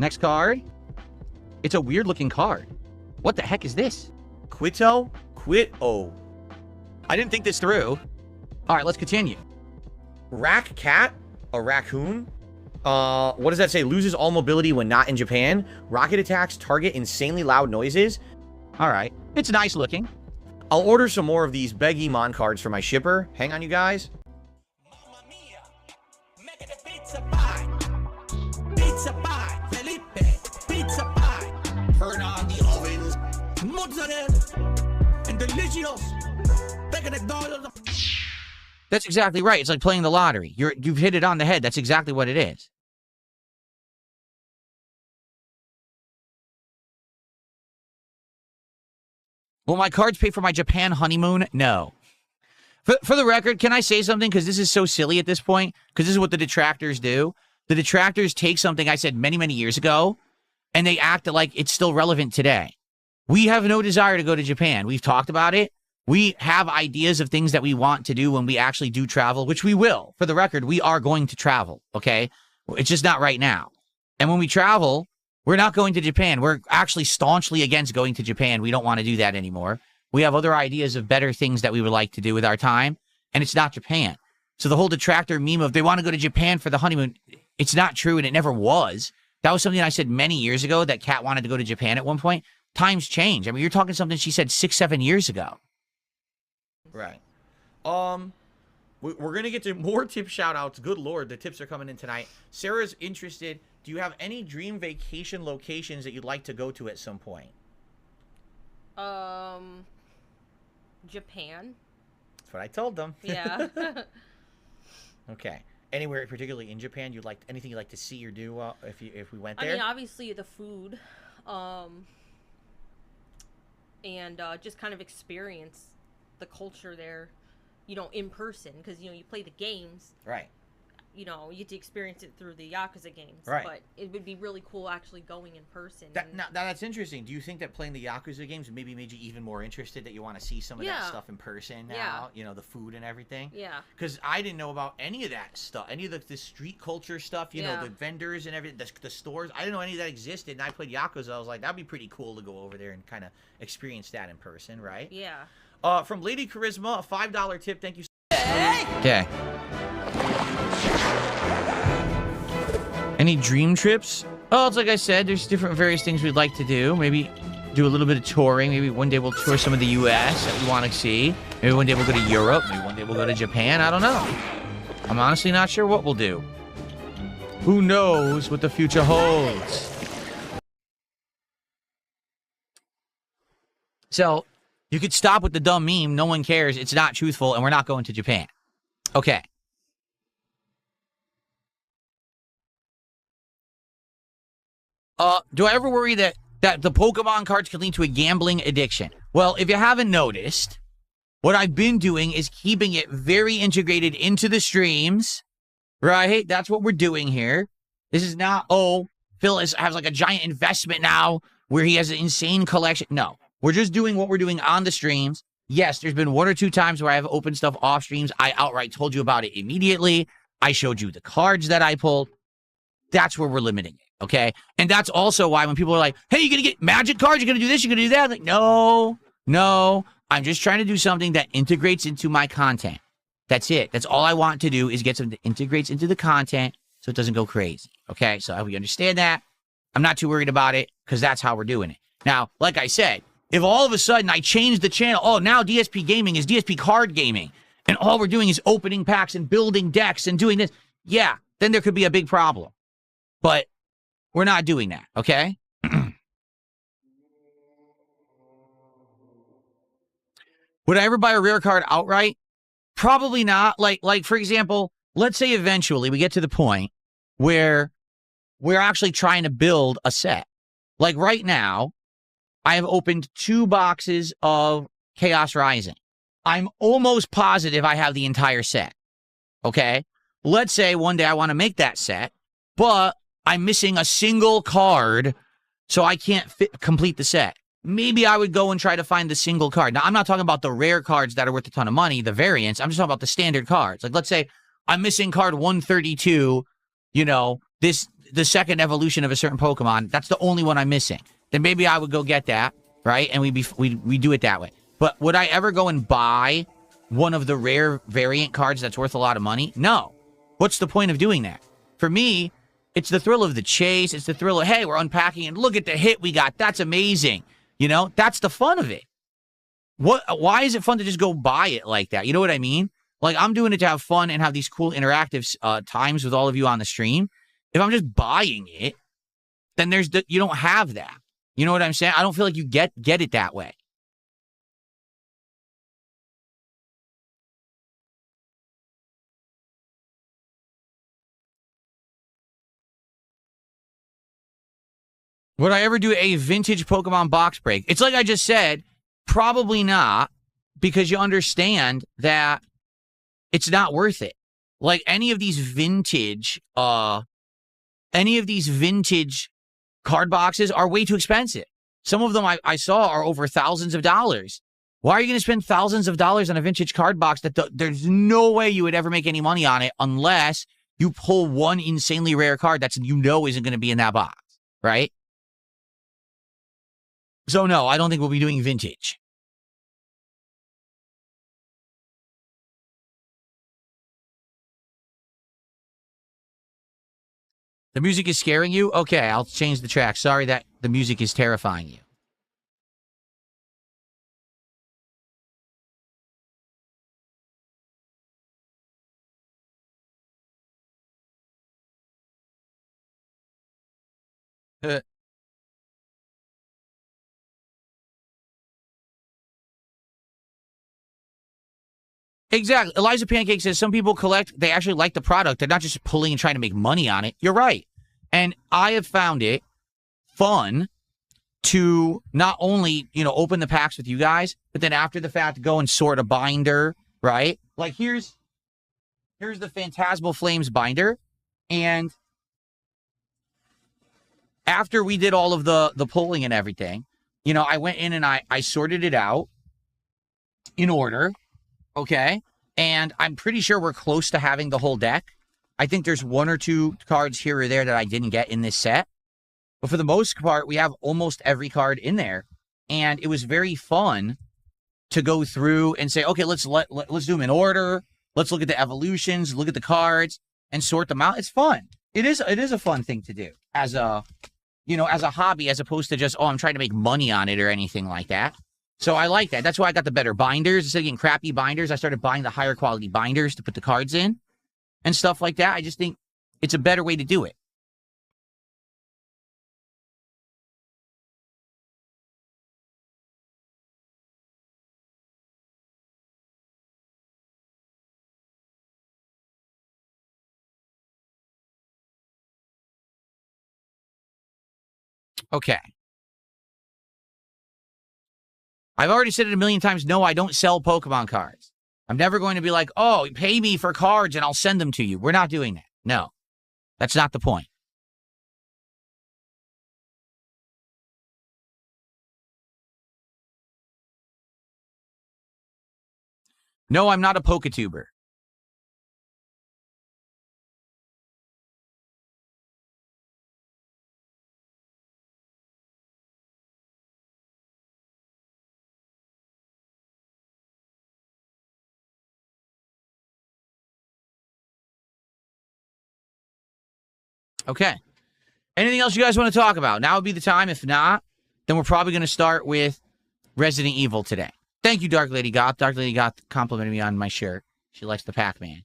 Next card. It's a weird looking card. What the heck is this? Quito? Quito. I didn't think this through. All right, let's continue. Rack cat? A raccoon? What does that say? Loses all mobility when not in Japan. Rocket attacks target insanely loud noises. All right. It's nice looking. I'll order some more of these Begimon cards for my shipper. Hang on, you guys. Pizza pie, Felipe, pizza pie. Turn on the ovens, mozzarella, and delicious. That's exactly right. It's like playing the lottery. You've hit it on the head. That's exactly what it is. Will my cards pay for my Japan honeymoon? No. For the record, can I say something? Because this is so silly at this point. Because this is what the detractors do. The detractors take something I said many, many years ago, and they act like it's still relevant today. We have no desire to go to Japan. We've talked about it. We have ideas of things that we want to do when we actually do travel, which we will. For the record, we are going to travel, okay? It's just not right now. And when we travel, we're not going to Japan. We're actually staunchly against going to Japan. We don't want to do that anymore. We have other ideas of better things that we would like to do with our time, and it's not Japan. So the whole detractor meme of they want to go to Japan for the honeymoon, it's not true, and it never was. That was something I said many years ago, that Kat wanted to go to Japan at one point. Times change. I mean, you're talking something she said 6-7 years ago. Right. We're going to get to more tip shout-outs. Good Lord, the tips are coming in tonight. Sarah's interested. Do you have any dream vacation locations that you'd like to go to at some point? Japan. That's what I told them. Yeah. Okay. Anywhere particularly in Japan you'd like, anything you'd like to see or do if we went there? I mean, obviously the food, and just kind of experience the culture there, you know, in person, because you know you play the games. Right. You know, you get to experience it through the Yakuza games. Right. But it would be really cool actually going in person. Now that's interesting. Do you think that playing the Yakuza games maybe made you even more interested, that you want to see some of that stuff in person now? Yeah. You know, the food and everything? Yeah. Because I didn't know about any of that stuff. Any of the street culture stuff, you know, the vendors and everything, the stores. I didn't know any of that existed, and I played Yakuza. I was like, that'd be pretty cool to go over there and kind of experience that in person, right? Yeah. From Lady Charisma, a $5 tip. Thank you. Okay. Any dream trips? Oh, it's like I said, there's different various things we'd like to do. Maybe do a little bit of touring. Maybe one day we'll tour some of the U.S. that we want to see. Maybe one day we'll go to Europe. Maybe one day we'll go to Japan. I don't know. I'm honestly not sure what we'll do. Who knows what the future holds? So, you could stop with the dumb meme. No one cares. It's not truthful, and we're not going to Japan. Okay. Do I ever worry that the Pokemon cards can lead to a gambling addiction? Well, if you haven't noticed, what I've been doing is keeping it very integrated into the streams, right? That's what we're doing here. This is not, oh, Phil has like a giant investment now where he has an insane collection. No, we're just doing what we're doing on the streams. Yes, there's been 1 or 2 times where I have opened stuff off streams. I outright told you about it immediately. I showed you the cards that I pulled. That's where we're limiting it, okay? And that's also why when people are like, hey, you're going to get magic cards, you're going to do this, you're going to do that. I'm like, no. I'm just trying to do something that integrates into my content. That's it. That's all I want to do is get something that integrates into the content so it doesn't go crazy, okay? So I hope you understand that. I'm not too worried about it because that's how we're doing it. Now, like I said, if all of a sudden I change the channel, oh, now DSP Gaming is DSP Card Gaming, and all we're doing is opening packs and building decks and doing this, yeah, then there could be a big problem. But we're not doing that, okay? Would I ever buy a rare card outright? Probably not. Like for example, let's say eventually we get to the point where we're actually trying to build a set. Like right now, I have opened 2 boxes of Chaos Rising. I'm almost positive I have the entire set, okay? Let's say one day I want to make that set, but I'm missing a single card, so I can't complete the set. Maybe I would go and try to find the single card. Now, I'm not talking about the rare cards that are worth a ton of money, the variants. I'm just talking about the standard cards. Like, let's say I'm missing card 132, you know, this the second evolution of a certain Pokemon, that's the only one I'm missing. Then maybe I would go get that, right? And we do it that way. But would I ever go and buy one of the rare variant cards that's worth a lot of money? No. What's the point of doing that? For me, it's the thrill of the chase. It's the thrill of, hey, we're unpacking and look at the hit we got. That's amazing. You know, that's the fun of it. Why is it fun to just go buy it like that? You know what I mean? Like, I'm doing it to have fun and have these cool interactive times with all of you on the stream. If I'm just buying it, then you don't have that. You know what I'm saying? I don't feel like you get it that way. Would I ever do a vintage Pokemon box break? It's like I just said, probably not, because you understand that it's not worth it. Like any of these vintage card boxes are way too expensive. Some of them I saw are over thousands of dollars. Why are you going to spend thousands of dollars on a vintage card box that there's no way you would ever make any money on it unless you pull one insanely rare card that's isn't going to be in that box, right? So no, I don't think we'll be doing vintage. The music is scaring you? Okay, I'll change the track. Sorry that the music is terrifying you. Exactly. Eliza Pancake says some people collect, they actually like the product. They're not just pulling and trying to make money on it. You're right. And I have found it fun to not only, open the packs with you guys, but then after the fact, go and sort a binder, right? Like here's the Phantasmal Flames binder. And after we did all of the pulling and everything, I went in and I sorted it out in order. Okay, and I'm pretty sure we're close to having the whole deck. I think there's one or two cards here or there that I didn't get in this set. But for the most part, we have almost every card in there. And it was very fun to go through and say, okay, let's do them in order. Let's look at the evolutions, look at the cards, and sort them out. It's fun. It is a fun thing to do as a hobby, as opposed to just, I'm trying to make money on it or anything like that. So I like that. That's why I got the better binders. Instead of getting crappy binders, I started buying the higher quality binders to put the cards in and stuff like that. I just think it's a better way to do it. Okay. I've already said it a million times. No, I don't sell Pokemon cards. I'm never going to be like, oh, pay me for cards and I'll send them to you. We're not doing that. No, that's not the point. No, I'm not a Poketuber. Okay. Anything else you guys want to talk about? Now would be the time. If not, then we're probably going to start with Resident Evil today. Thank you, Dark Lady Goth. Dark Lady Goth complimented me on my shirt. She likes the Pac-Man.